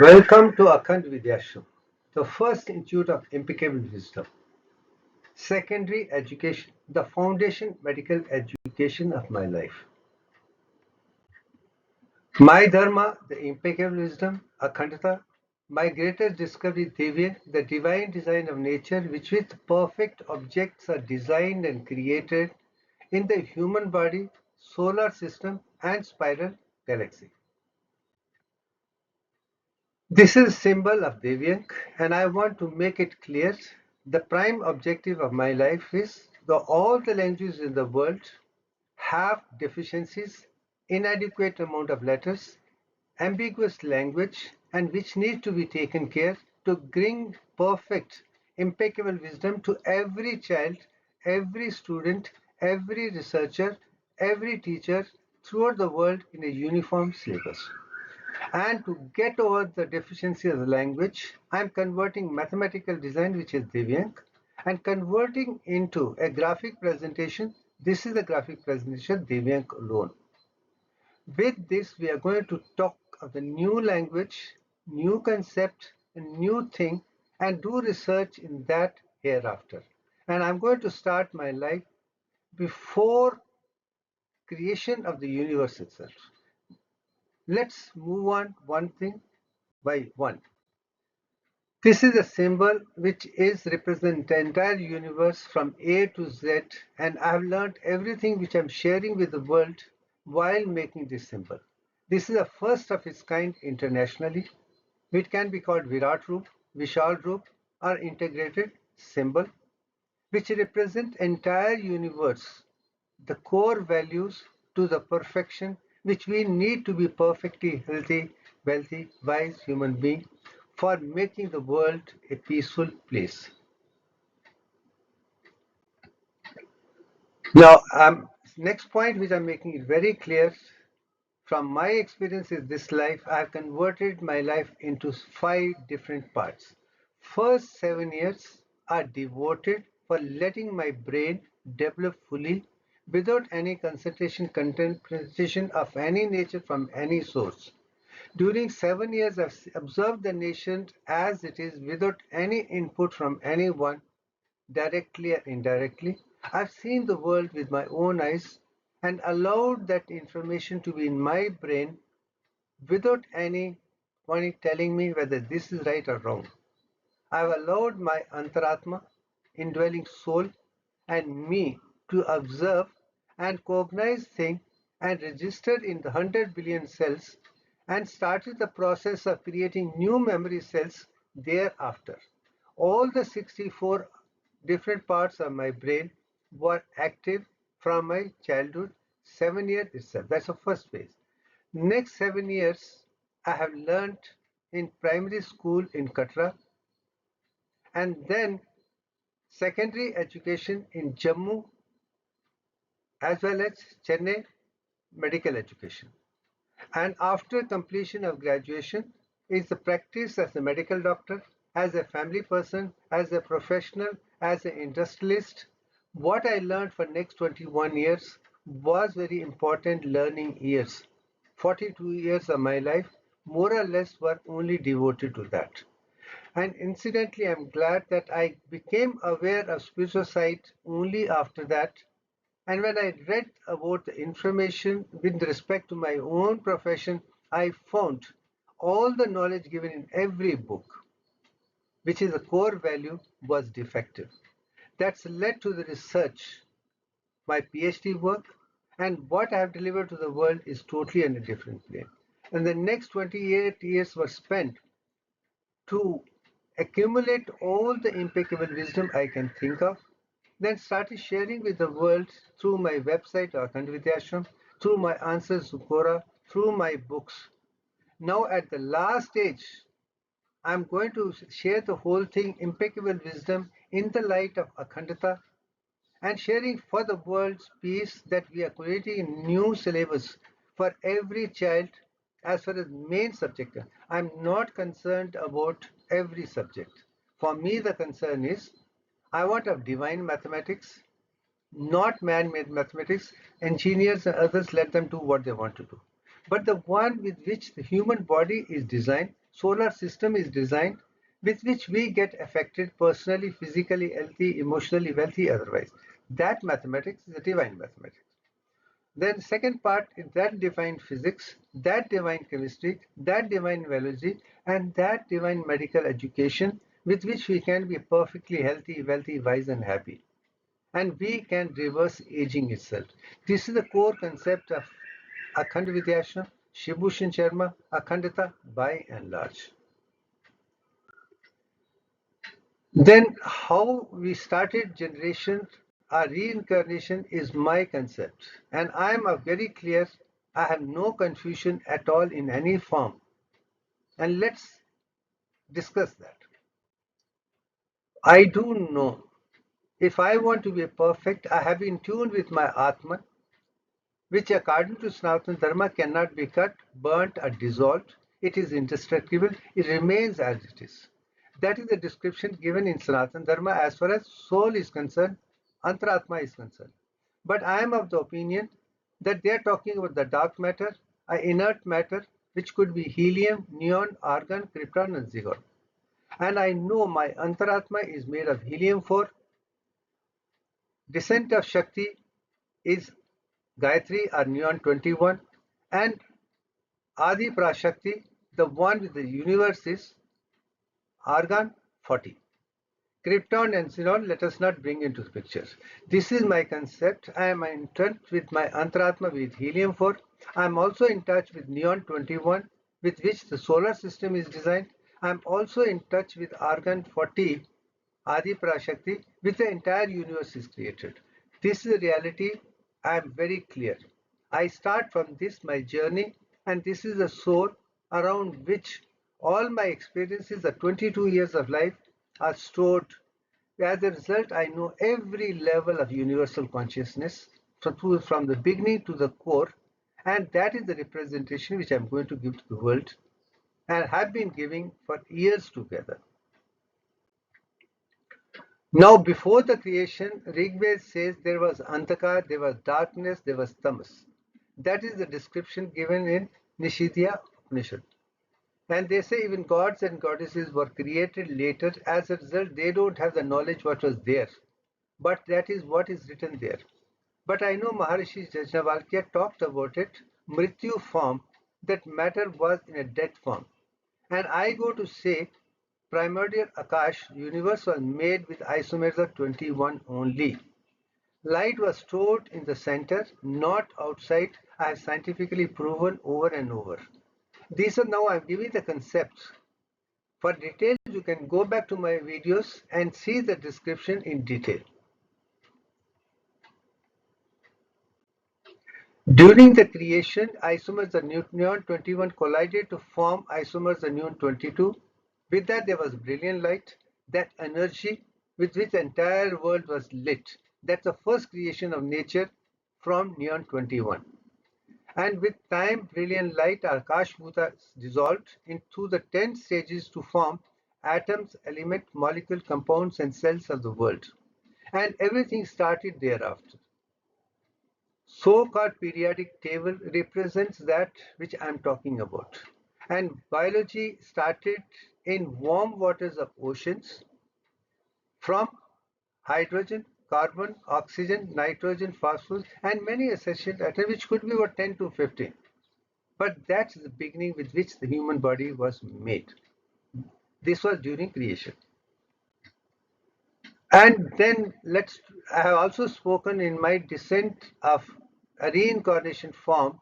Welcome to Akhand Vidyashram, the first institute of impeccable wisdom. Secondary education, the foundation medical education of my life. My dharma, the impeccable wisdom, Akhandata. My greatest discovery, Divya, the divine design of nature, which with perfect objects are designed and created in the human body, solar system, and spiral galaxy. This is a symbol of Devyank, and I want to make it clear the prime objective of my life is that all the languages in the world have deficiencies, inadequate amount of letters, ambiguous language, and which need to be taken care to bring perfect, impeccable wisdom to every child, every student, every researcher, every teacher throughout the world in a uniform syllabus. And to get over the deficiency of the language, I'm converting mathematical design, which is Divyank, and converting into a graphic presentation. This is a graphic presentation, Divyank alone. With this, we are going to talk of the new language, new concept, a new thing, and do research in that hereafter. And I'm going to start my life before creation of the universe itself. Let's move on one thing by one. This is a symbol which is represent the entire universe from A to Z, and I have learned everything which I'm sharing with the world while making this symbol. This is the first of its kind internationally. It can be called Virat Roop, Vishal Roop, or integrated symbol, which represent entire universe, the core values to the perfection which we need to be perfectly healthy, wealthy, wise human being for making the world a peaceful place. Now, next point which I'm making it very clear from my experience in this life, I have converted my life into 5 different parts. First 7 years are devoted for letting my brain develop fully without any concentration, contemplation of any nature from any source. During 7 years, I've observed the nation as it is without any input from anyone, directly or indirectly. I've seen the world with my own eyes and allowed that information to be in my brain without anyone telling me whether this is right or wrong. I've allowed my antaratma, indwelling soul, and me to observe and cognize things and register in the 100 billion cells and started the process of creating new memory cells thereafter. All the 64 different parts of my brain were active from my childhood, 7 years itself. That's the first phase. Next 7 years, I have learned in primary school in Katra and then secondary education in Jammu as well as Chennai medical education. And after completion of graduation is the practice as a medical doctor, as a family person, as a professional, as an industrialist. What I learned for next 21 years was very important learning years. 42 years of my life more or less were only devoted to that. And incidentally, I'm glad that I became aware of spiritual side only after that. And when I read about the information with respect to my own profession, I found all the knowledge given in every book, which is a core value, was defective. That's led to the research, my PhD work, and what I have delivered to the world is totally on a different plane. And the next 28 years were spent to accumulate all the impeccable wisdom I can think of, then started sharing with the world through my website or Vidyashram, through my answers to Quora, through my books. Now at the last stage, I'm going to share the whole thing, impeccable wisdom, in the light of Akhandata and sharing for the world's peace that we are creating a new syllabus for every child as far as main subject. I'm not concerned about every subject. For me, the concern is I want a divine mathematics, not man-made mathematics. Engineers and others, let them do what they want to do. But the one with which the human body is designed, solar system is designed with which we get affected personally, physically healthy, emotionally wealthy, otherwise. That mathematics is a divine mathematics. Then second part is that divine physics, that divine chemistry, that divine biology, and that divine medical education with which we can be perfectly healthy, wealthy, wise, and happy. And we can reverse aging itself. This is the core concept of Akhand Vidyashram, Shibhushan Sharma, Akhandita by and large. Then how we started generation, our reincarnation is my concept. And I am very clear, I have no confusion at all in any form. And let's discuss that. I do know if I want to be perfect, I have been tuned with my Atman, which according to Sanatana Dharma cannot be cut, burnt, or dissolved. It is indestructible, it remains as it is. That is the description given in Sanatana Dharma as far as soul is concerned, Antaratma is concerned. But I am of the opinion that they are talking about the dark matter, inert matter, which could be helium, neon, argon, krypton, and zygon. And I know my Antaratma is made of helium 4, descent of Shakti is Gayatri or neon 21, and Adi Prashakti, the one with the universe, is argon 40. Krypton and xenon, let us not bring into the picture. This is my concept. I am in touch with my Antaratma with helium 4. I am also in touch with neon 21, with which the solar system is designed. I am also in touch with argon 40, Adi Prashakti, which the entire universe is created. This is the reality. I am very clear. I start from this, my journey, and this is the soul around which all my experiences, the 22 years of life, are stored. As a result, I know every level of universal consciousness from the beginning to the core, and that is the representation which I'm going to give to the world and have been giving for years together. Now, before the creation, Rigved says there was Antaka, there was darkness, there was Tamas. That is the description given in Nishidya Upanishad. And they say even gods and goddesses were created later. As a result, they don't have the knowledge what was there. But that is what is written there. But I know Maharishi Yajnavalkya talked about it, Mrityu form, that matter was in a dead form. And I go to say primordial Akash universe was made with isomers of 21 only. Light was stored in the center, not outside, as scientifically proven over and over. These are now I'm giving the concepts. For details, you can go back to my videos and see the description in detail. During the creation, isomers of neon 21 collided to form isomers of neon 22. With that, there was brilliant light, that energy with which the entire world was lit. That's the first creation of nature from neon 21. And with time, brilliant light, Akash Bhuta dissolved into the 10 stages to form atoms, element, molecule, compounds, and cells of the world. And everything started thereafter. So-called periodic table represents that which I am talking about. And biology started in warm waters of oceans from hydrogen, carbon, oxygen, nitrogen, phosphorus, and many essential atoms, which could be about 10 to 15. But that's the beginning with which the human body was made. This was during creation. And then I have also spoken in my descent of a reincarnation form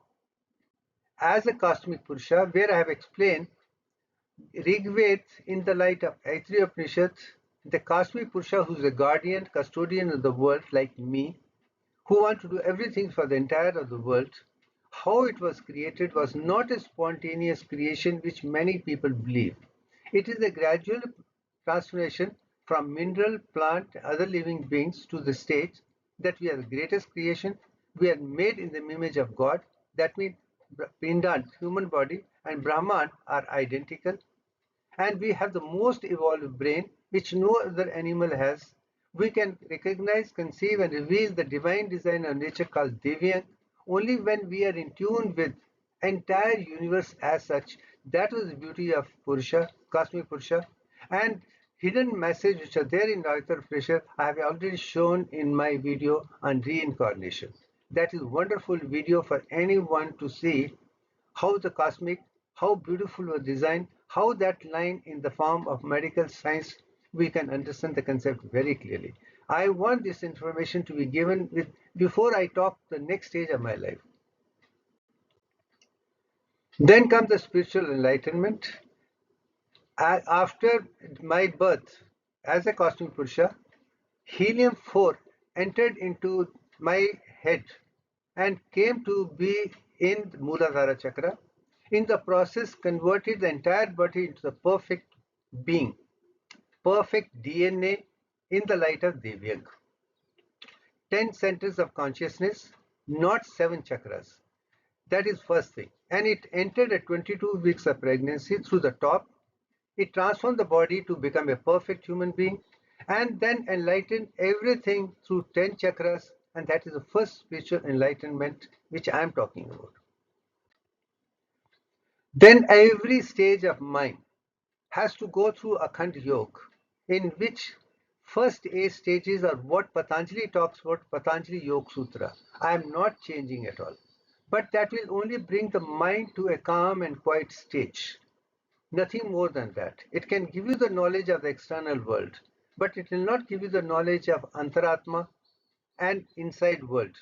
as a cosmic Purusha, where I have explained Rigved in the light of Aitri Upanishads, the cosmic Purusha who is a guardian, custodian of the world like me, who want to do everything for the entire of the world, how it was created was not a spontaneous creation which many people believe. It is a gradual transformation from mineral, plant, other living beings to the stage that we are the greatest creation. We are made in the image of God. That means Pindan, human body, and Brahman are identical. And we have the most evolved brain, which no other animal has. We can recognize, conceive, and reveal the divine design of nature called Divyang only when we are in tune with entire universe as such. That was the beauty of Purusha, cosmic Purusha, and hidden message which are there in Arthur Fisher. I have already shown in my video on reincarnation. That is wonderful video for anyone to see how the cosmic, how beautiful was designed, how that line in the form of medical science, we can understand the concept very clearly. I want this information to be given with before I talk the next stage of my life. Then comes the spiritual enlightenment. After my birth as a cosmic Purusha, helium 4 entered into my head and came to be in Muladhara Chakra. In the process, converted the entire body into the perfect being, perfect DNA in the light of Divyang. 10 centers of consciousness, not 7 chakras. That is first thing. And it entered at 22 weeks of pregnancy through the top. It transformed the body to become a perfect human being and then enlightened everything through 10 chakras. And that is the first spiritual enlightenment which I am talking about. Then every stage of mind has to go through Akhand Yoga, in which first 8 stages are what Patanjali talks about, Patanjali Yoga Sutra. I am not changing at all. But that will only bring the mind to a calm and quiet stage. Nothing more than that. It can give you the knowledge of the external world, but it will not give you the knowledge of Antaratma and inside world.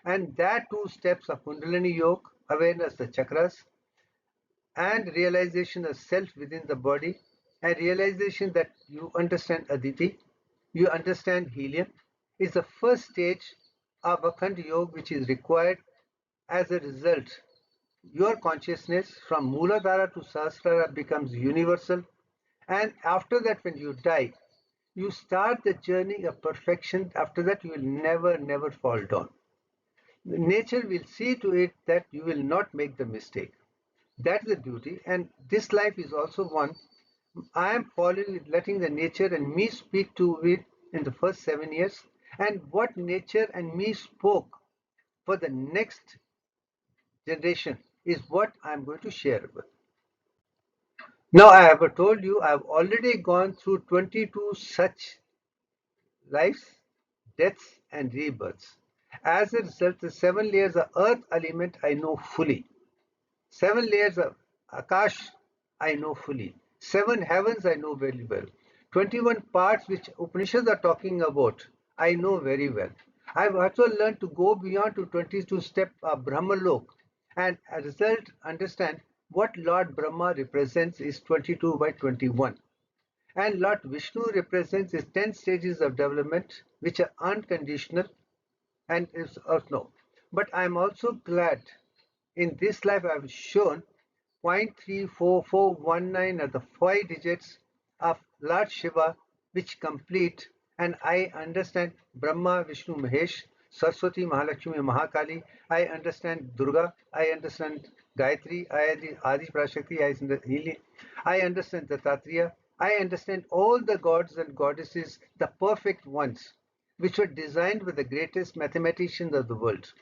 And that 2 steps of Kundalini Yoga, awareness of the chakras, and realization of self within the body, and realization that you understand Aditi, you understand helium, is the first stage of Akhand Yoga which is required. As a result, your consciousness from Mooladhara to Sahasrara becomes universal, and after that, when you die, you start the journey of perfection. After that, you will never fall down. Nature will see to it that you will not make the mistake. That's the beauty, and this life is also one. I am following, letting the nature and me speak to it in the first 7 years, and what nature and me spoke for the next generation is what I'm going to share with. Now, I have told you I've already gone through 22 such lives, deaths, and rebirths. As a result, the 7 layers of earth element I know fully. 7 layers of Akash I know fully. 7 heavens I know very well. 21 parts which Upanishads are talking about I know very well. I've also learned to go beyond to 22 step of Brahmalok, and as a result understand what Lord Brahma represents is 22 by 21. And Lord Vishnu represents his 10 stages of development which are unconditional and is no. But I'm also glad in this life I've shown 0.34419 are the 5 digits of Lord Shiva which complete, and I understand Brahma, Vishnu, Mahesh, Saraswati, Mahalakshmi, Mahakali. I understand Durga. I understand Gayatri. Adi Prashakti. I understand Hili. I understand Dattatreya. I understand all the gods and goddesses, the perfect ones, which were designed with the greatest mathematicians of the world.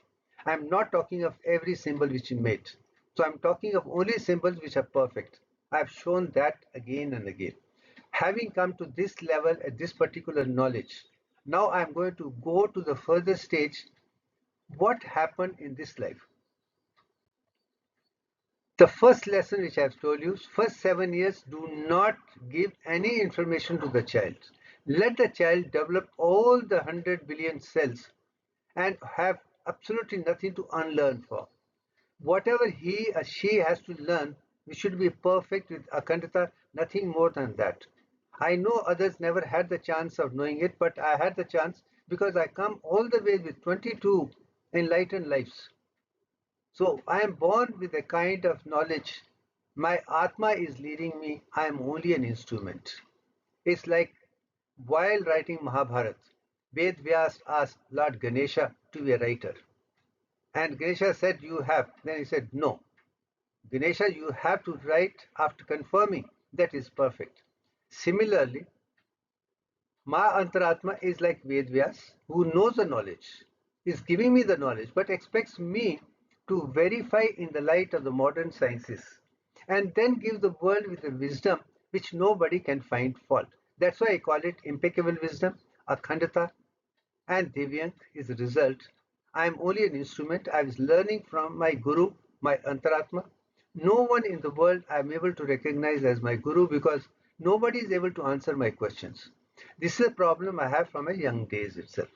I'm not talking of every symbol which he made. So I'm talking of only symbols which are perfect. I've shown that again and again. Having come to this level at this particular knowledge, now I'm going to go to the further stage. What happened in this life? The first lesson which I've told you, first 7 years, do not give any information to the child. Let the child develop all the 100 billion cells and have absolutely nothing to unlearn for. Whatever he or she has to learn, we should be perfect with Akhandata, nothing more than that. I know others never had the chance of knowing it, but I had the chance because I come all the way with 22 enlightened lives. So I am born with a kind of knowledge. My Atma is leading me, I am only an instrument. It's like while writing Mahabharata, Ved Vyas asked Lord Ganesha to be a writer. And Ganesha said, you have. Then he said, no. Ganesha, you have to write after confirming that is perfect. Similarly, Ma Antaratma is like Ved Vyas, who knows the knowledge, is giving me the knowledge, but expects me to verify in the light of the modern sciences, and then give the world with a wisdom which nobody can find fault. That's why I call it impeccable wisdom, Akhandata, and Divyank is the result. I am only an instrument. I was learning from my Guru, my Antaratma. No one in the world I am able to recognize as my Guru because nobody is able to answer my questions. This is a problem I have from my young days itself.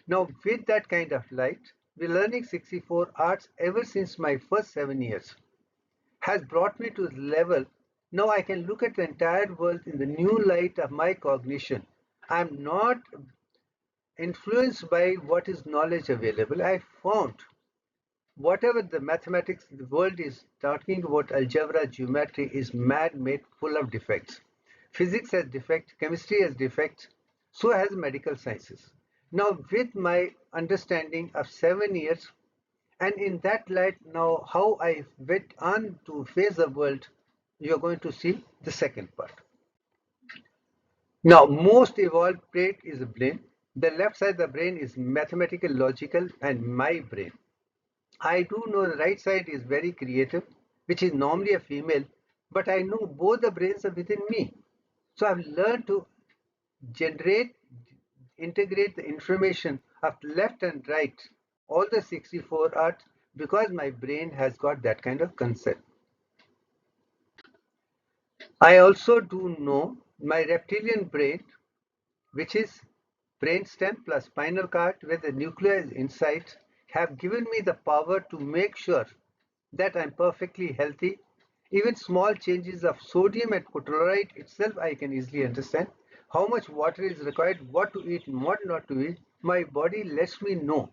Now, with that kind of light, we're learning 64 arts ever since my first 7 years has brought me to the level now I can look at the entire world in the new light of my cognition. I'm not influenced by what is knowledge available. I found whatever the mathematics the world is talking about, algebra, geometry, is man-made, full of defects. Physics has defects, chemistry has defects, so has medical sciences. Now, with my understanding of 7 years, and in that light, now how I went on to face the world, you're going to see the second part. Now, most evolved trait is the brain. The left side of the brain is mathematical, logical, and my brain. I do know the right side is very creative, which is normally a female, but I know both the brains are within me. So I've learned to generate, integrate the information of left and right, all the 64 arts, because my brain has got that kind of concept. I also do know my reptilian brain, which is brainstem plus spinal cord where the nucleus is inside, have given me the power to make sure that I'm perfectly healthy. Even small changes of sodium and chloride itself I can easily understand. How much water is required, what to eat and what not to eat, my body lets me know.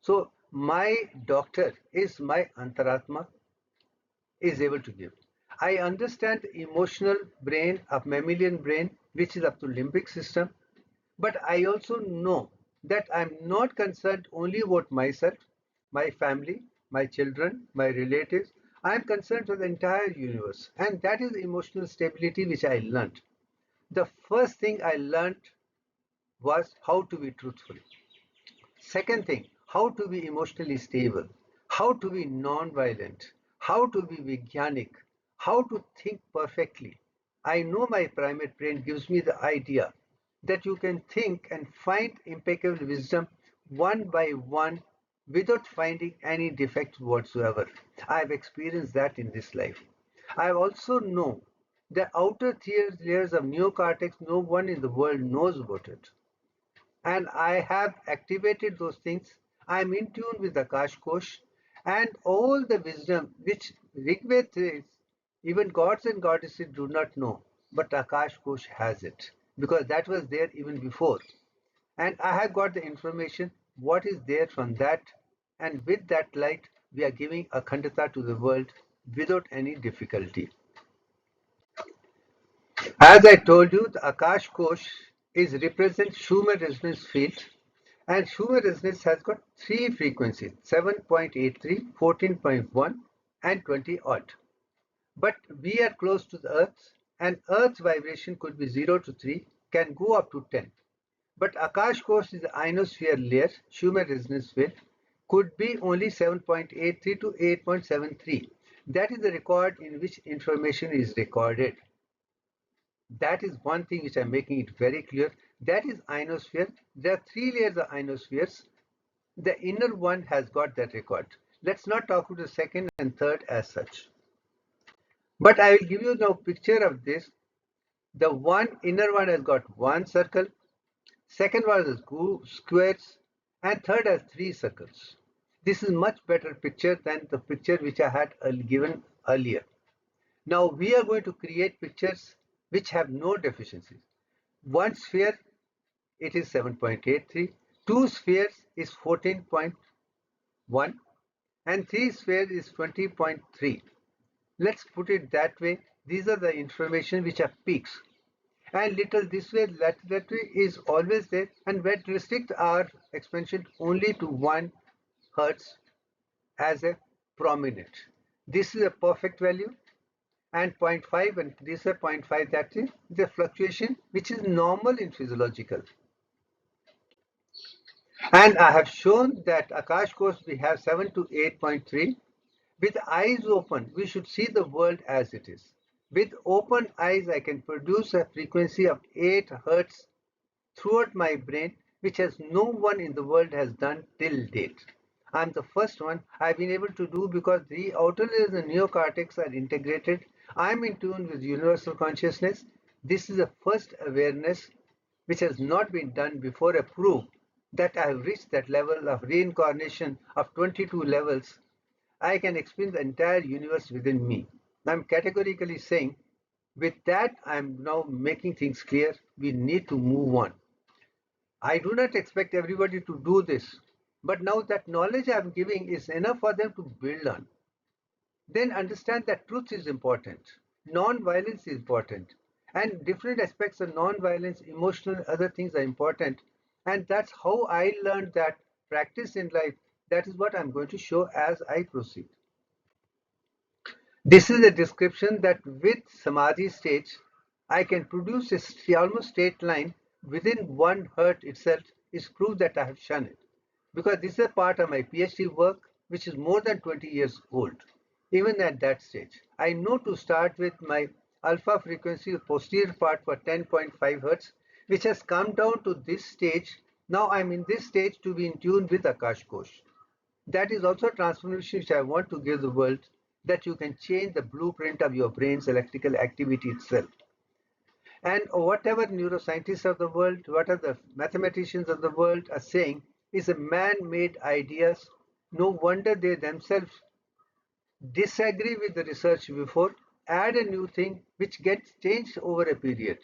So my doctor is my Antaratma, is able to give. I understand the emotional brain of mammalian brain, which is up to limbic system, but I also know that I'm not concerned only about myself, my family, my children, my relatives. I'm concerned for the entire universe, and that is emotional stability which I learned. The first thing I learned was how to be truthful. Second thing, how to be emotionally stable, how to be non-violent, how to be Vijnanic, how to think perfectly. I know my primate brain gives me the idea that you can think and find impeccable wisdom one by one without finding any defects whatsoever. I have experienced that in this life. I also know the outer layers of neocortex, no one in the world knows about it, and I have activated those things. I am in tune with the Akash Kosh and all the wisdom which Rigved says even gods and goddesses do not know, but Akash Kosh has it because that was there even before. And I have got the information what is there from that, and with that light we are giving Akhandata to the world without any difficulty. As I told you, the Akash Kosh is represents Schumann resonance field, and Schumann resonance has got three frequencies: 7.83, 14.1, and 20 odd. But we are close to the Earth, and Earth's vibration could be 0 to 3, can go up to 10. But Akash Kosh is the ionosphere layer, Schumann resonance field, could be only 7.83 to 8.73. That is the record in which information is recorded. That is one thing which I'm making it very clear. That is ionosphere. There are three layers of ionospheres. The inner one has got that record. Let's not talk about the second and third as such. But I will give you now picture of this. The one inner one has got one circle, second one has squares, and third has three circles. This is much better picture than the picture which I had given earlier. Now we are going to create pictures which have no deficiencies. One sphere, it is 7.83, two spheres is 14.1, and three spheres is 20.3. Let's put it that way. These are the information which are peaks. And little this way, that way is always there, and we restrict our expansion only to 1 hertz as a prominent. This is a perfect value, and zero point 0.5, and this is 0.5, that is the fluctuation which is normal in physiological. And I have shown that Akash course we have 7 to 8.3. With eyes open, we should see the world as it is. With open eyes, I can produce a frequency of 8 hertz throughout my brain, which has no one in the world has done till date. I'm the first one I've been able to do because the outer layers and neocortex are integrated. I'm in tune with universal consciousness. This is the first awareness which has not been done before. A proof that I have reached that level of reincarnation of 22 levels. I can experience the entire universe within me. I'm categorically saying, with that, I'm now making things clear. We need to move on. I do not expect everybody to do this, but now that knowledge I'm giving is enough for them to build on. Then understand that truth is important, non-violence is important, and different aspects of non-violence, emotional, other things are important. And that's how I learned that practice in life. That is what I'm going to show as I proceed. This is a description that with Samadhi stage, I can produce a almost straight line within 1 hertz itself is proof that I have shown it. Because this is a part of my PhD work, which is more than 20 years old. Even at that stage, I know to start with my alpha frequency posterior part for 10.5 hertz, which has come down to this stage. Now I'm in this stage to be in tune with Akash Kosh. That is also a transformation which I want to give the world, that you can change the blueprint of your brain's electrical activity itself. And whatever neuroscientists of the world, whatever the mathematicians of the world are saying is a man-made ideas. No wonder they themselves disagree with the research before, add a new thing which gets changed over a period.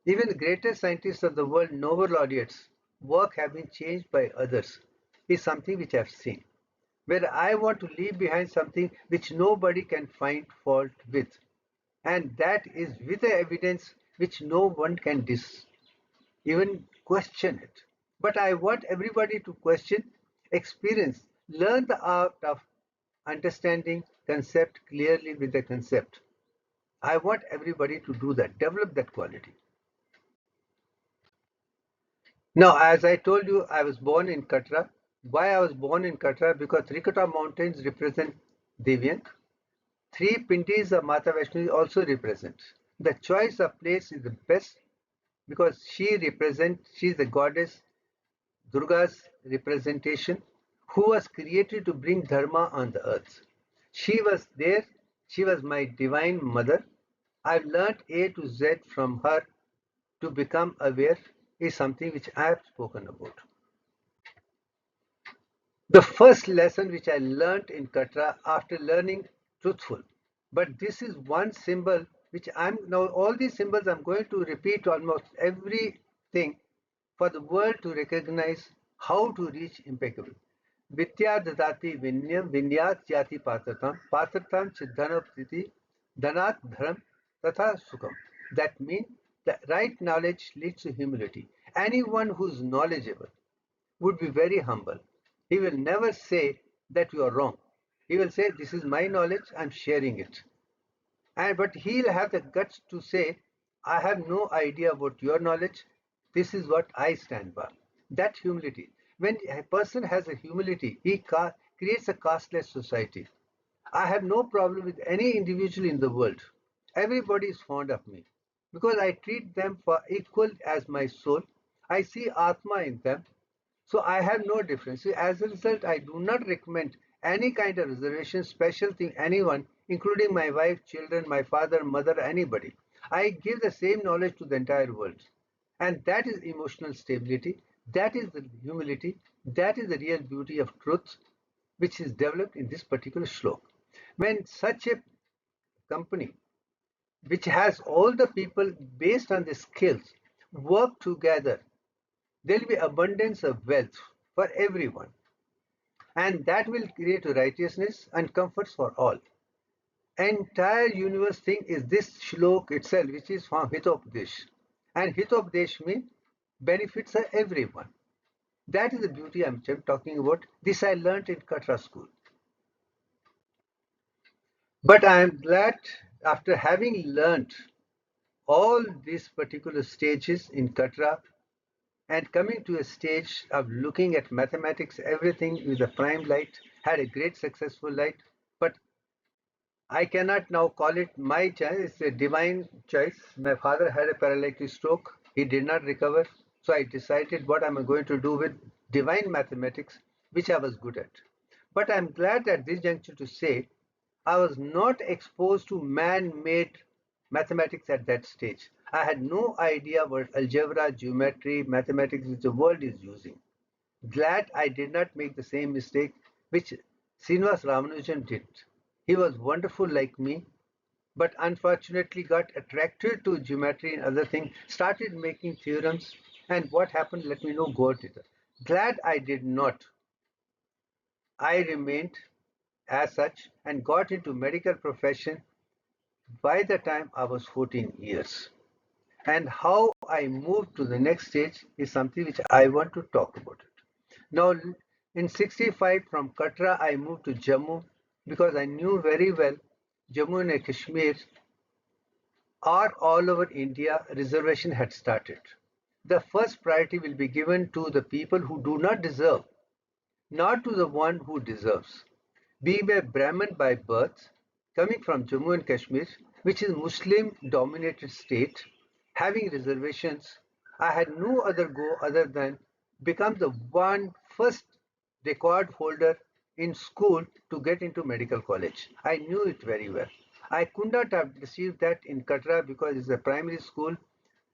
Even the greatest scientists of the world, Nobel laureates, work have been changed by others, is something which I've seen. Where I want to leave behind something which nobody can find fault with. And that is with the evidence which no one can even question it. But I want everybody to question, experience, learn the art of understanding concept clearly with the concept. I want everybody to do that, develop that quality. Now, as I told you, I was born in Katra. Why I was born in Katra? Because Trikata mountains represent Devyang. Three Pindis of Mata Vaishnavi also represent. The choice of place is the best because she is the goddess Durga's representation who was created to bring dharma on the earth. She was there, she was my divine mother. I've learnt A to Z from her. To become aware is something which I have spoken about. The first lesson which I learnt in Katra after learning truthful, but this is one symbol which I'm now all these symbols I'm going to repeat almost everything for the world to recognize how to reach impeccable. Vidya dadati vinyam vinyat jati patratam patratam chiddhanaptiti dhanat dharam tatha sukham. That means the right knowledge leads to humility. Anyone who's knowledgeable would be very humble. He will never say that you are wrong. He will say, this is my knowledge, I'm sharing it. But he'll have the guts to say, I have no idea about your knowledge. This is what I stand by. That humility. When a person has a humility, he creates a casteless society. I have no problem with any individual in the world. Everybody is fond of me because I treat them for equal as my soul. I see Atma in them. So I have no difference. So as a result, I do not recommend any kind of reservation, special thing, anyone, including my wife, children, my father, mother, anybody. I give the same knowledge to the entire world. And that is emotional stability. That is the humility. That is the real beauty of truth, which is developed in this particular shlok. When such a company, which has all the people based on the skills, work together, there will be abundance of wealth for everyone. And that will create righteousness and comforts for all. Entire universe thing is this shlok itself, which is from Hitopdesh. And Hitopdesh means benefits for everyone. That is the beauty I'm talking about. This I learned in Katra school. But I am glad after having learned all these particular stages in Katra, and coming to a stage of looking at mathematics, everything with a prime light, had a great successful light, but I cannot now call it my choice, it's a divine choice. My father had a paralytic stroke, he did not recover, so I decided what am I going to do with divine mathematics, which I was good at. But I'm glad at this juncture to say I was not exposed to man-made mathematics at that stage. I had no idea what algebra, geometry, mathematics which the world is using. Glad I did not make the same mistake which Srinivas Ramanujan did. He was wonderful like me, but unfortunately got attracted to geometry and other things, started making theorems, and what happened, let me know, go to it. Glad I did not. I remained as such and got into medical profession by the time I was 14 years. And how I moved to the next stage is something which I want to talk about it. Now, in 65 from Katra, I moved to Jammu because I knew very well Jammu and Kashmir or all over India, reservation had started. The first priority will be given to the people who do not deserve, not to the one who deserves. Being a Brahmin by birth, coming from Jammu and Kashmir, which is Muslim dominated state, having reservations, I had no other go other than become the one first record holder in school to get into medical college. I knew it very well. I could not have received that in Katra because it's a primary school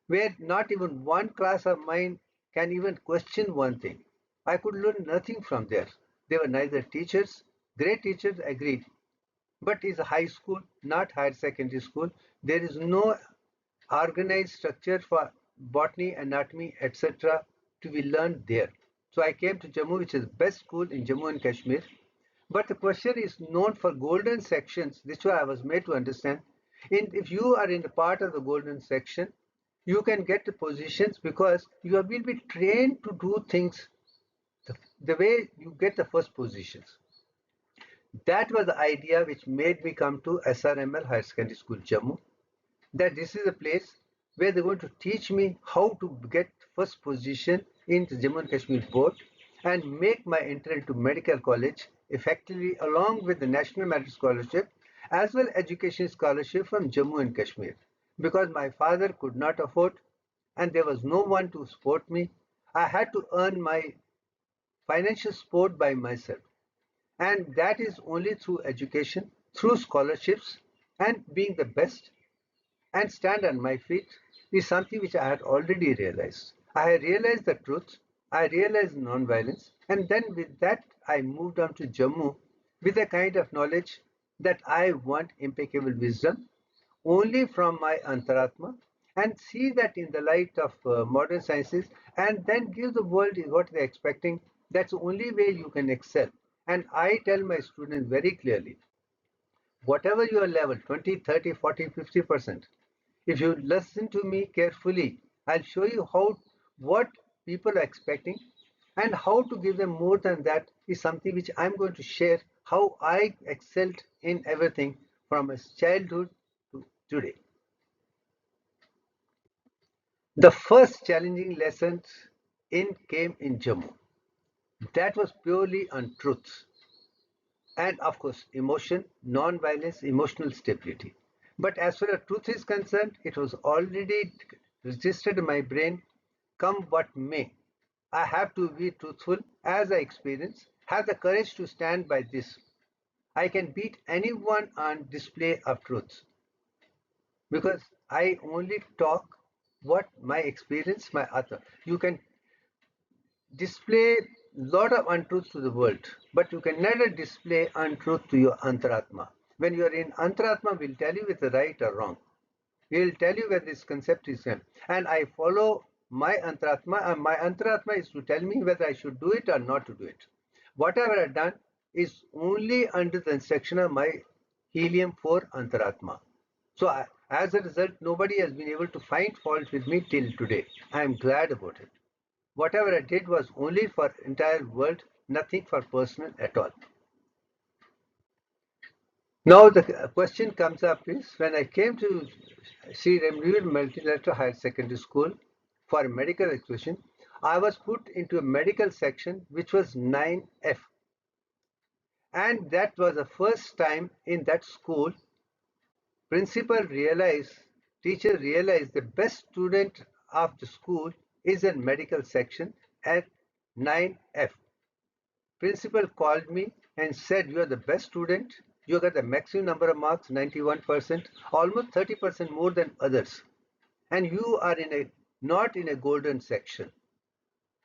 where not even one class of mine can even question one thing. I could learn nothing from there. They were neither teachers, great teachers agreed, but it's a high school, not higher secondary school. There is no organized structure for botany, anatomy, etc. to be learned there. So I came to Jammu, which is the best school in Jammu and Kashmir. But the question is known for golden sections. This is why I was made to understand. If you are in the part of the golden section, you can get the positions because you will be trained to do things the way you get the first positions. That was the idea which made me come to SRML Higher Secondary School, Jammu. That this is a place where they're going to teach me how to get first position in the Jammu and Kashmir board and make my entry into medical college effectively along with the National Merit Scholarship as well education scholarship from Jammu and Kashmir. Because my father could not afford and there was no one to support me, I had to earn my financial support by myself. And that is only through education, through scholarships, and being the best and stand on my feet is something which I had already realized. I had realized the truth, I realized non-violence, and then with that I moved on to Jammu with a kind of knowledge that I want impeccable wisdom only from my antaratma and see that in the light of modern sciences and then give the world what they're expecting. That's the only way you can excel. And I tell my students very clearly, whatever your level, 20, 30, 40, 50%, if you listen to me carefully, I'll show you how what people are expecting and how to give them more than that is something which I'm going to share how I excelled in everything from a childhood to today. The first challenging lessons in came in Jammu. That was purely on truth and of course emotion, non-violence, emotional stability. But as far as truth is concerned, it was already registered in my brain, come what may. I have to be truthful as I experience, have the courage to stand by this. I can beat anyone on display of truth because I only talk what my experience, my other. You can display lot of untruths to the world, but you can never display untruth to your antaratma. When you are in antaratma, will tell you whether right or wrong. He will tell you whether this concept is him. And I follow my antaratma, and my antaratma is to tell me whether I should do it or not to do it. Whatever I've done is only under the instruction of my helium-4 antaratma. So as a result, nobody has been able to find fault with me till today. I am glad about it. Whatever I did was only for entire world, nothing for personal at all. Now the question comes up is when I came to Sri Remnant Multilateral Higher Secondary School for medical education, I was put into a medical section which was 9F. And that was the first time in that school principal realized, teacher realized the best student of the school is in medical section at 9F. Principal called me and said, you are the best student. You got the maximum number of marks, 91%, almost 30% more than others. And you are not in a golden section.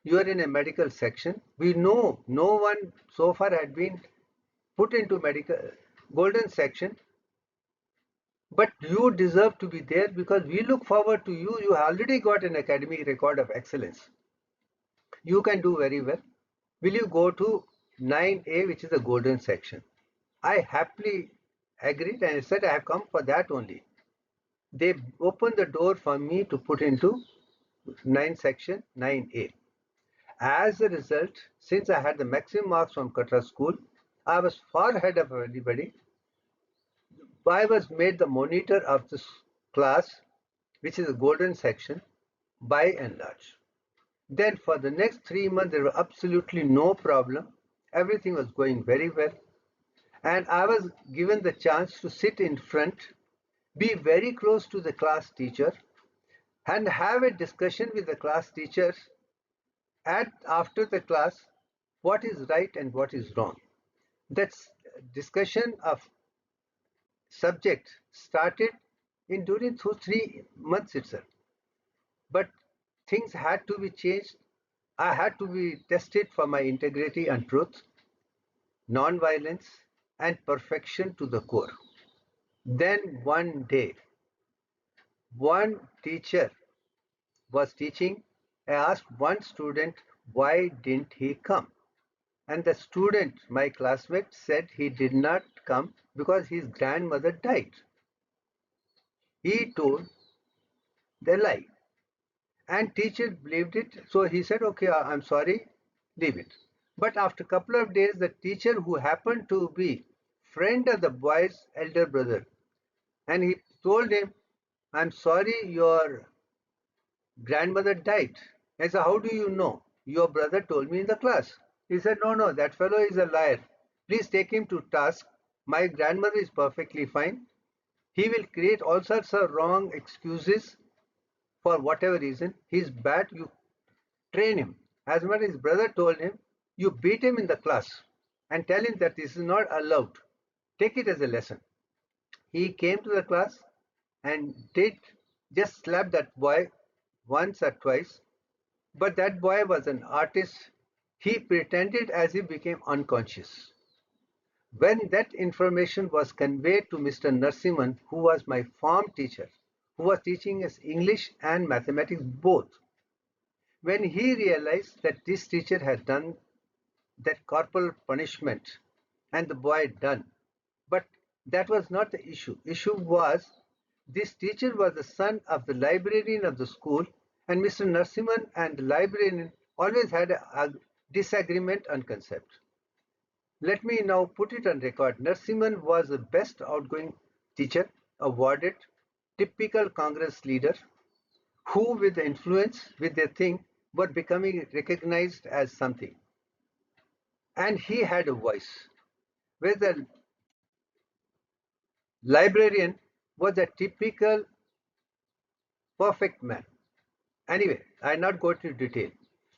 You are in a medical section. We know no one so far had been put into medical golden section, but you deserve to be there because we look forward to you. You already got an academic record of excellence. You can do very well. Will you go to 9A, which is the golden section? I happily agreed and said I have come for that only. They opened the door for me to put into 9 section 9A. As a result, since I had the maximum marks from Katra school, I was far ahead of everybody. I was made the monitor of this class, which is a golden section, by and large. Then for the next 3 months, there was absolutely no problem. Everything was going very well. And I was given the chance to sit in front, be very close to the class teacher, and have a discussion with the class teachers after the class, what is right and what is wrong. That discussion of subject started in during through 3 months itself. But things had to be changed. I had to be tested for my integrity and truth, non-violence, and perfection to the core. Then one day, one teacher was teaching. I asked one student, why didn't he come? And the student, my classmate, said he did not come because his grandmother died. He told the lie. And teacher believed it. So he said, okay, I'm sorry, leave it. But after a couple of days, the teacher, who happened to be friend of the boy's elder brother, and he told him, I'm sorry, your grandmother died. I said, how do you know? Your brother told me in the class. He said, no, that fellow is a liar. Please take him to task. My grandmother is perfectly fine. He will create all sorts of wrong excuses for whatever reason. He's bad. You train him. As much as his brother told him, you beat him in the class and tell him that this is not allowed. Take it as a lesson. He came to the class and did just slap that boy once or twice. But that boy was an artist. He pretended as he became unconscious. When that information was conveyed to Mr. Narasimhan, who was my form teacher, who was teaching us English and mathematics both, when he realized that this teacher had done that corporal punishment and the boy done, but that was not the issue. Issue was this teacher was the son of the librarian of the school, and Mr. Narasimhan and the librarian always had a disagreement on concept. Let me now put it on record. Narasimhan was the best outgoing teacher, awarded, typical Congress leader, who with the influence, with their thing, were becoming recognized as something. And he had a voice. Where the librarian was a typical perfect man. Anyway, I'll not go into detail.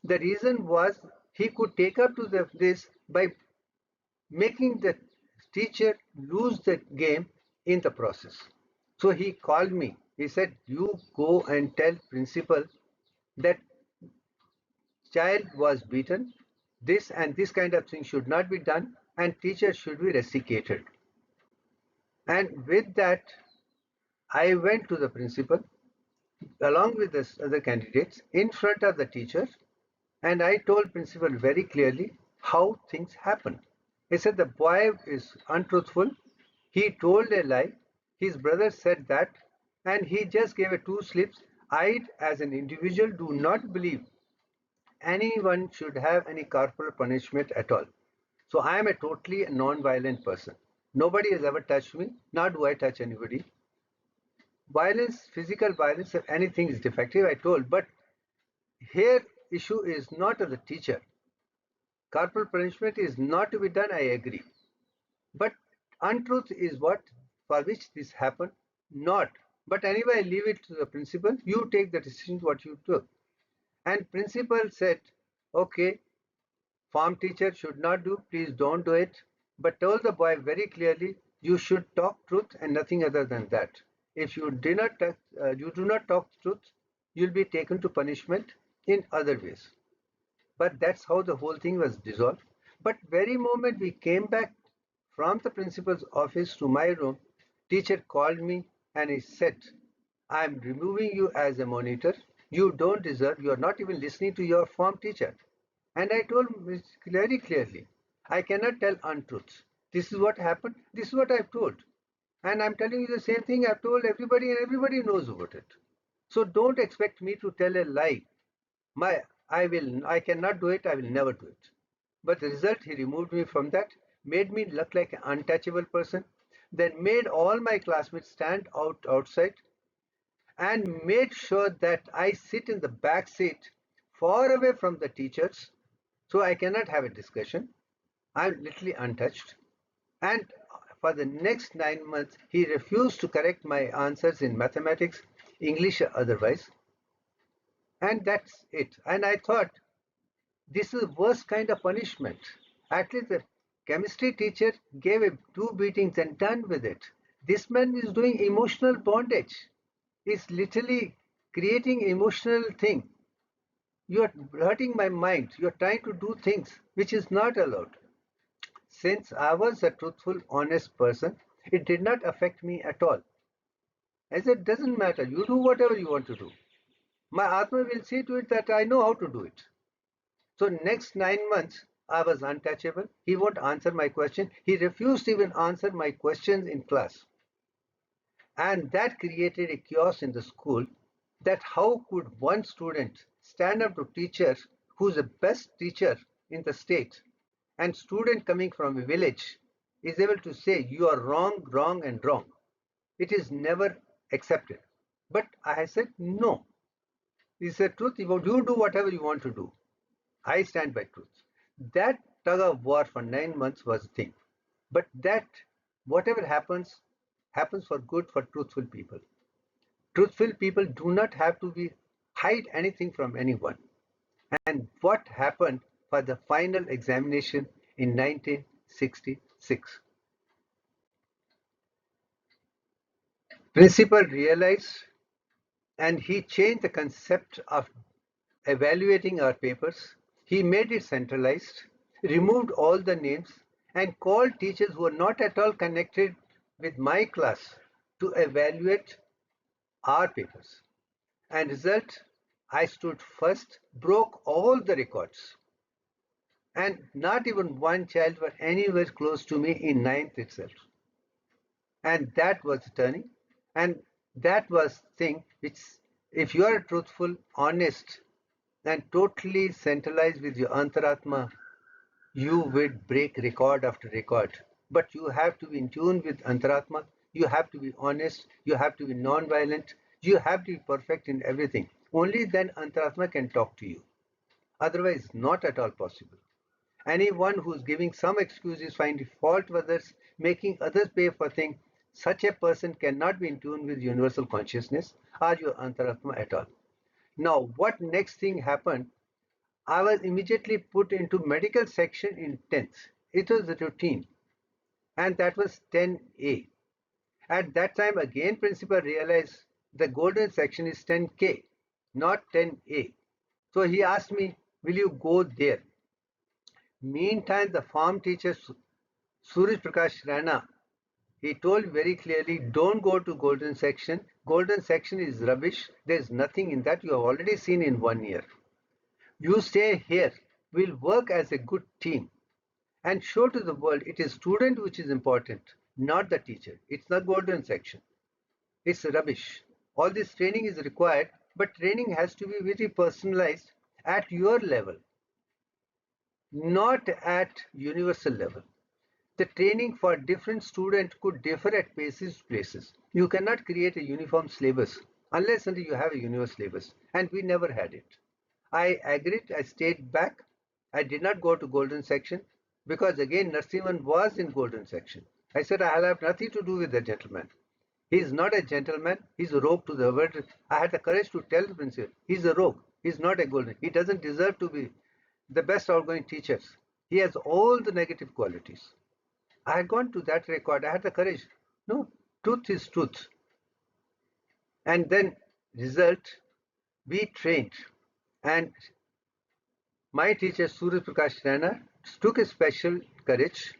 The reason was he could take up to this by making the teacher lose the game in the process. So he called me. He said, you go and tell principal that child was beaten. This and this kind of thing should not be done, and teacher should be rusticated. And with that, I went to the principal along with the other candidates in front of the teacher, and I told principal very clearly how things happened. He said the boy is untruthful. He told a lie. His brother said that, and he just gave a 2 slips. I, as an individual, do not believe anyone should have any corporal punishment at all. So I am a totally non-violent person. Nobody has ever touched me, nor do I touch anybody. Violence, physical violence, if anything is defective, I told. But here issue is not of the teacher. Corporal punishment is not to be done, I agree. But untruth is what for which this happened, not. But anyway, I leave it to the principal. You take the decision what you took. And principal said, okay, form teacher should not do, please don't do it. But told the boy very clearly, you should talk truth and nothing other than that. If you do not talk truth, you'll be taken to punishment in other ways. But that's how the whole thing was dissolved. But very moment we came back from the principal's office to my room, teacher called me and he said, I'm removing you as a monitor. You don't deserve, you are not even listening to your form teacher. And I told him very clearly, I cannot tell untruths. This is what happened, this is what I've told. And I'm telling you the same thing I've told everybody and everybody knows about it. So don't expect me to tell a lie. I cannot do it, I will never do it. But the result, he removed me from that, made me look like an untouchable person, then made all my classmates stand outside and made sure that I sit in the back seat far away from the teachers so I cannot have a discussion. I'm literally untouched. And for the next 9 months, he refused to correct my answers in mathematics, English, or otherwise. And that's it. And I thought, this is the worst kind of punishment. At least the chemistry teacher gave him 2 beatings and done with it. This man is doing emotional bondage. He's literally creating emotional thing. You are hurting my mind. You are trying to do things which is not allowed. Since I was a truthful, honest person, it did not affect me at all. I said, doesn't matter. You do whatever you want to do. My Atma will see to it that I know how to do it. So next 9 months, I was untouchable. He won't answer my question. He refused to even answer my questions in class. And that created a chaos in the school, that how could one student stand up to teacher who's the best teacher in the state, and student coming from a village is able to say you are wrong, wrong and wrong. It is never accepted. But I said no. It's the truth. You do whatever you want to do. I stand by truth. That tug of war for 9 months was the thing. But that whatever happens, happens for good for truthful people. Truthful people do not have to hide anything from anyone. And what happened for the final examination in 1966? Principal realized and he changed the concept of evaluating our papers. He made it centralized, removed all the names, and called teachers who were not at all connected with my class to evaluate our papers. And result, I stood first, broke all the records. And not even one child was anywhere close to me in ninth itself. And that was the turning. And that was thing which, if you are truthful, honest, and totally centralized with your antaratma, you would break record after record. But you have to be in tune with antaratma, you have to be honest, you have to be non-violent, you have to be perfect in everything. Only then antaratma can talk to you. Otherwise, not at all possible. Anyone who's giving some excuses, finding fault with others, making others pay for things, such a person cannot be in tune with universal consciousness or your antaratma at all. Now, what next thing happened? I was immediately put into medical section in 10th. It was a routine, and that was 10A. At that time, again, principal realized the golden section is 10K, not 10A. So he asked me, will you go there? Meantime, the form teacher, Suraj Prakash Rana, he told very clearly, don't go to golden section. Golden section is rubbish. There's nothing in that. You have already seen in 1 year. You stay here. We'll work as a good team and show to the world it is student which is important, not the teacher. It's not golden section. It's rubbish. All this training is required, but training has to be very personalized at your level, not at universal level. The training for different students could differ at places. You cannot create a uniform syllabus unless until you have a universal syllabus, and we never had it. I agreed. I stayed back. I did not go to golden section because again Narasimhan was in golden section. I said I'll have nothing to do with the gentleman. He's not a gentleman. He's a rogue to the word. I had the courage to tell the principal, he's a rogue. He's not a golden. He doesn't deserve to be the best outgoing teachers. He has all the negative qualities. I had gone to that record. I had the courage. No, truth is truth. And then result, we trained. And my teacher, Surya Prakash Rana, took a special courage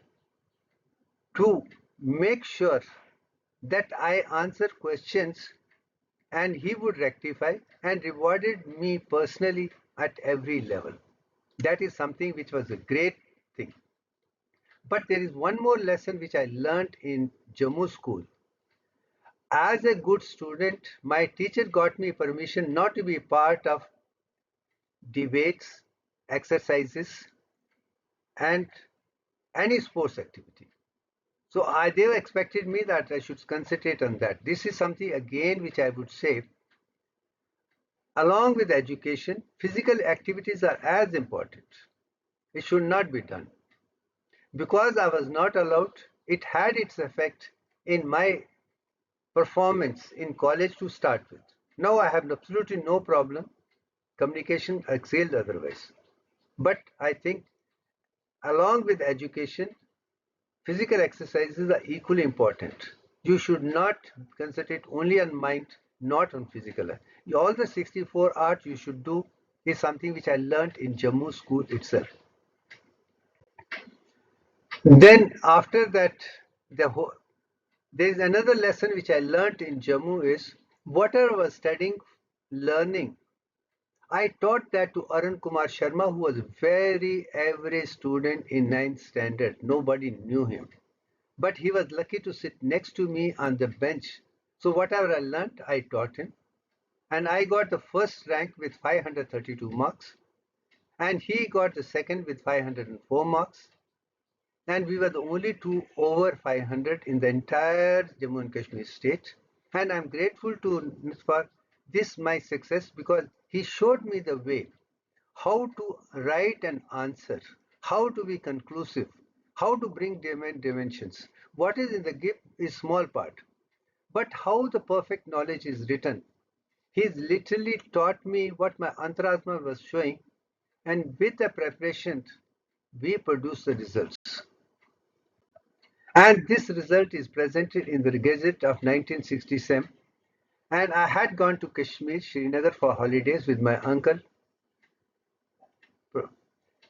to make sure that I answer questions and he would rectify and rewarded me personally at every level. That is something which was a great thing. But there is one more lesson which I learned in Jammu school. As a good student, my teacher got me permission not to be part of debates, exercises, and any sports activity. So they expected me that I should concentrate on that. This is something again which I would say, along with education, physical activities are as important. It should not be done. Because I was not allowed, it had its effect in my performance in college to start with. Now I have absolutely no problem. Communication excelled otherwise. But I think along with education, physical exercises are equally important. You should not concentrate only on mind, not on physical. All the 64 arts you should do is something which I learned in Jammu school itself. Then after that, there is another lesson which I learned in Jammu is whatever I was studying, learning. I taught that to Arun Kumar Sharma, who was a very average student in ninth standard. Nobody knew him. But he was lucky to sit next to me on the bench. So whatever I learnt, I taught him. And I got the first rank with 532 marks. And he got the second with 504 marks. And we were the only two over 500 in the entire Jammu and Kashmir state. And I'm grateful to for this my success because he showed me the way how to write an answer, how to be conclusive, how to bring dimensions. What is in the gift is small part, but how the perfect knowledge is written. He's literally taught me what my Antaratma was showing, and with the preparation, we produce the results. And this result is presented in the Gazette of 1967. And I had gone to Kashmir, Srinagar for holidays with my uncle.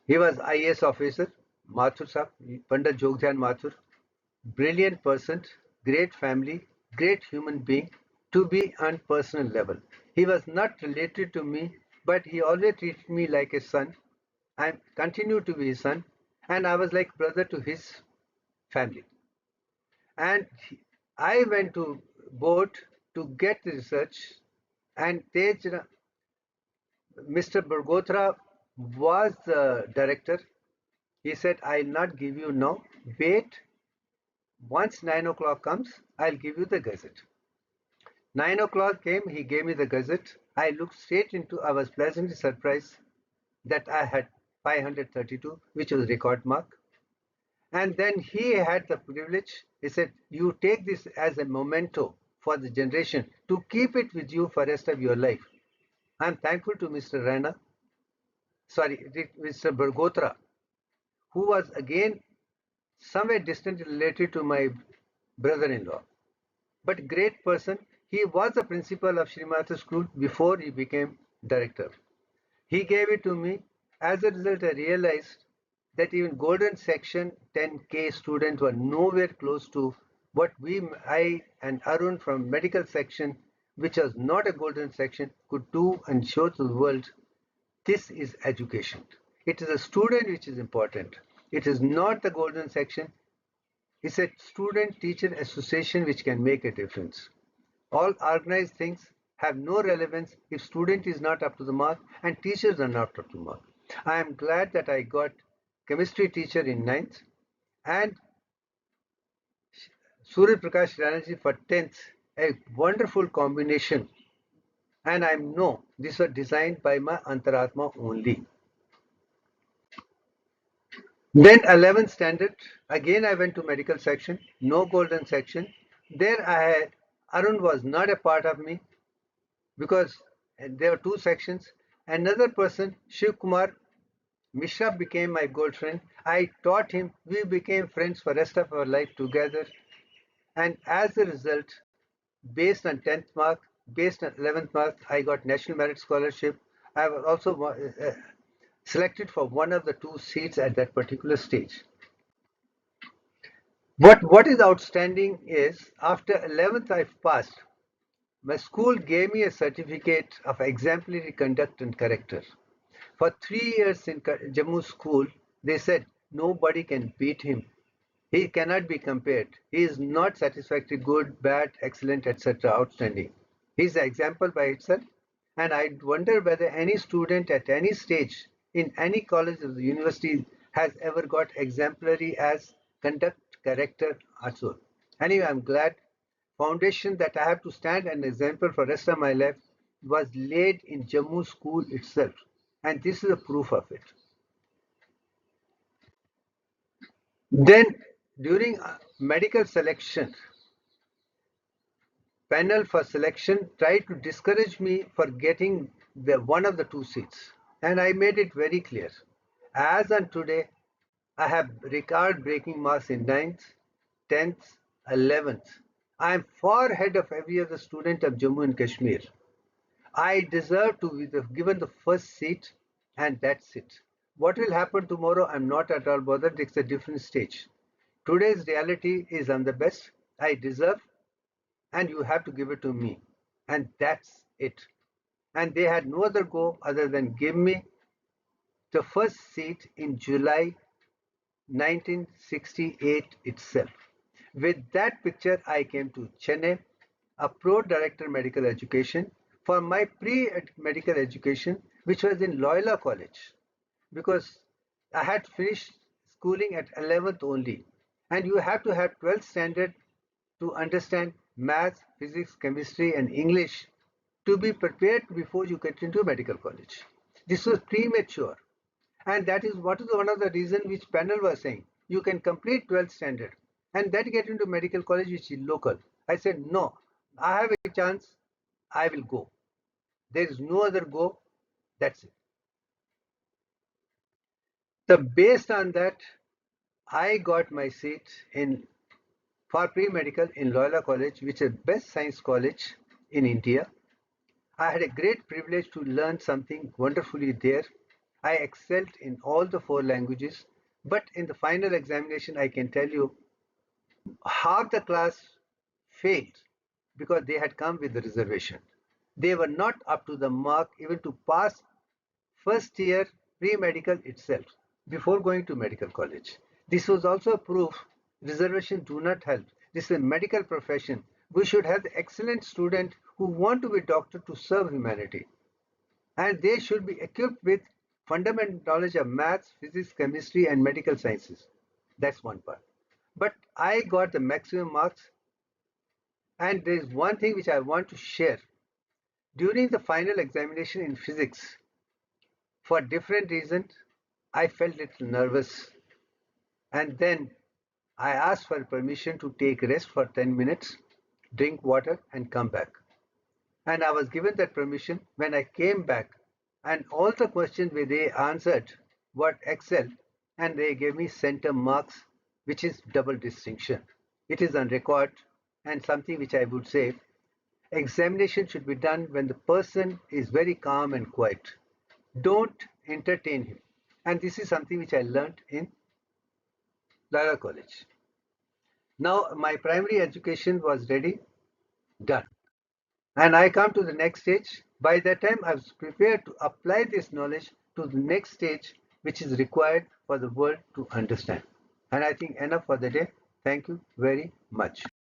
He was IAS officer, Mathur Sahib, Pandit Jogdhan Mathur. Brilliant person, great family, great human being to be on personal level. He was not related to me, but he always treated me like a son. I continued to be his son, and I was like brother to his family. And I went to board to get the research, and Mr. Bergotra was the director. He said, I'll not give you now. Wait, once 9 o'clock comes, I'll give you the gazette. 9 o'clock came, he gave me the gazette. I looked straight into, I was pleasantly surprised that I had 532, which was record mark. And then he had the privilege, he said, you take this as a memento for the generation to keep it with you for the rest of your life. I'm thankful to Mr. Mr. Bergotra, who was again somewhere distantly related to my brother-in-law. But great person, he was the principal of Srimata School before he became director. He gave it to me. As a result, I realized that even golden section 10K students were nowhere close to what I and Arun from medical section, which was not a golden section, could do and show to the world. This is education. It is a student which is important. It is not the golden section. It's a student-teacher association which can make a difference. All organized things have no relevance if student is not up to the mark and teachers are not up to the mark. I am glad that I got chemistry teacher in 9th and Surya Prakash Ranaji for 10th, a wonderful combination. And I know These were designed by my Antaratma only. Then 11th standard, again I went to medical section, no golden section. There I had, Arun was not a part of me because there were two sections. Another person, Shiv Kumar Mishra, became my gold friend. I taught him, we became friends for rest of our life together. And as a result, based on 10th mark, based on 11th mark, I got National Merit Scholarship. I was also selected for one of the two seats at that particular stage. What is outstanding is after 11th I've passed, my school gave me a certificate of exemplary conduct and character. For 3 years in Jammu school, they said nobody can beat him. He cannot be compared. He is not satisfactory, good, bad, excellent, etc. Outstanding. He is an example by itself. And I wonder whether any student at any stage in any college or the university has ever got exemplary as conduct, character, also. Anyway, I'm glad foundation that I have to stand an example for the rest of my life was laid in Jammu school itself. And this is a proof of it. Then during medical selection, panel for selection tried to discourage me for getting the one of the two seats. And I made it very clear. As on today, I have record breaking marks in 9th, 10th, 11th. I am far ahead of every other student of Jammu and Kashmir. I deserve to be given the first seat, and that's it. What will happen tomorrow, I'm not at all bothered. It's a different stage. Today's reality is I'm the best I deserve, and you have to give it to me. And that's it. And they had no other go other than give me the first seat in July 1968 itself. With that picture, I came to Chennai, a pro director medical education for my pre-medical education, which was in Loyola College, because I had finished schooling at 11th only. And you have to have 12th standard to understand maths, physics, chemistry, and English to be prepared before you get into medical college. This was premature. And that is what is one of the reasons which panel was saying. You can complete 12th standard and then get into medical college which is local. I said, no, I have a chance, I will go. There is no other go, that's it. So based on that, I got my seat in for pre-medical in Loyola College, which is the best science college in India. I had a great privilege to learn something wonderfully there. I excelled in all the four languages, but in the final examination, I can tell you half the class failed because they had come with the reservation. They were not up to the mark even to pass first year pre-medical itself before going to medical college. This was also a proof reservations do not help. This is a medical profession. We should have the excellent students who want to be doctor to serve humanity. And they should be equipped with fundamental knowledge of maths, physics, chemistry, and medical sciences. That's one part. But I got the maximum marks, and there is one thing which I want to share. During the final examination in physics, for different reasons, I felt a little nervous. And then I asked for permission to take rest for 10 minutes, drink water, and come back. And I was given that permission. When I came back, and all the questions where they answered were excel, and they gave me center marks, which is double distinction. It is on record, and something which I would say examination should be done when the person is very calm and quiet. Don't entertain him. And this is something which I learned in Loyola College. Now my primary education was ready, done. And I come to the next stage. By that time, I was prepared to apply this knowledge to the next stage, which is required for the world to understand. And I think enough for the day. Thank you very much.